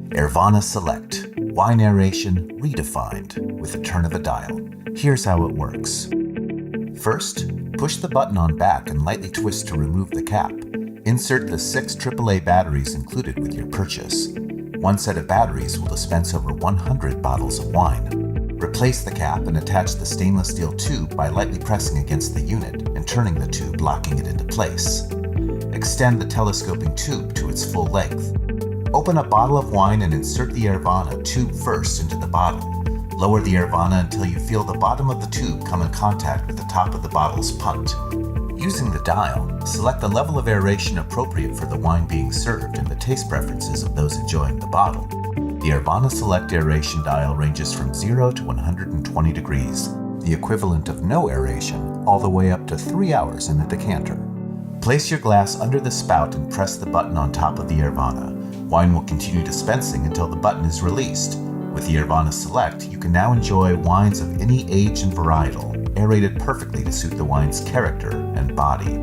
Aervana Select, wine aeration redefined with the turn of a dial. Here's how it works. First, push the button on back and lightly twist to remove the cap. Insert the 6 AAA batteries included with your purchase. One set of batteries will dispense over 100 bottles of wine. Replace the cap and attach the stainless steel tube by lightly pressing against the unit and turning the tube, locking it into place. Extend the telescoping tube to its full length. Open a bottle of wine and insert the Aervana tube first into the bottle. Lower the Aervana until you feel the bottom of the tube come in contact with the top of the bottle's punt. Using the dial, select the level of aeration appropriate for the wine being served and the taste preferences of those enjoying the bottle. The Aervana Select Aeration Dial ranges from 0 to 120 degrees, the equivalent of no aeration, all the way up to 3 hours in a decanter. Place your glass under the spout and press the button on top of the Aervana. Wine will continue dispensing until the button is released. With the Aervana Select, you can now enjoy wines of any age and varietal, aerated perfectly to suit the wine's character and body.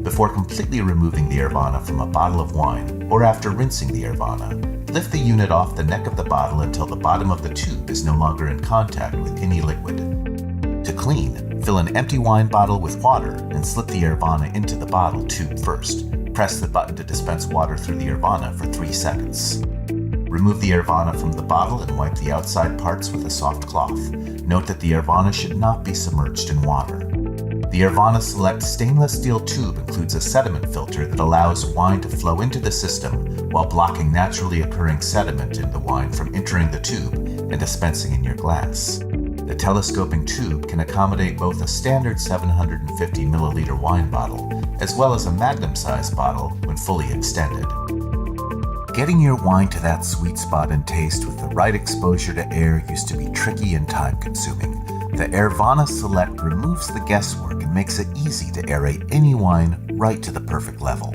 Before completely removing the Aervana from a bottle of wine, or after rinsing the Aervana, lift the unit off the neck of the bottle until the bottom of the tube is no longer in contact with any liquid. To clean, fill an empty wine bottle with water and slip the Aervana into the bottle tube first. Press the button to dispense water through the Aervana for 3 seconds. Remove the Aervana from the bottle and wipe the outside parts with a soft cloth. Note that the Aervana should not be submerged in water. The Aervana Select stainless steel tube includes a sediment filter that allows wine to flow into the system while blocking naturally occurring sediment in the wine from entering the tube and dispensing in your glass. The telescoping tube can accommodate both a standard 750 milliliter wine bottle as well as a magnum-sized bottle when fully extended. Getting your wine to that sweet spot in taste with the right exposure to air used to be tricky and time-consuming. The Aervana Select removes the guesswork and makes it easy to aerate any wine right to the perfect level.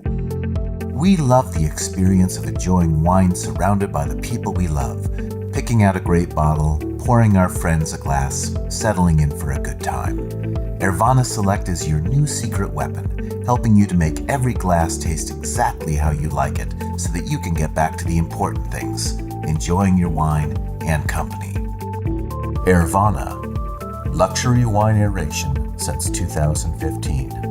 We love the experience of enjoying wine surrounded by the people we love, picking out a great bottle, pouring our friends a glass, settling in for a good time. Aervana Select is your new secret weapon, helping you to make every glass taste exactly how you like it so that you can get back to the important things, enjoying your wine and company. Aervana, luxury wine aeration since 2015.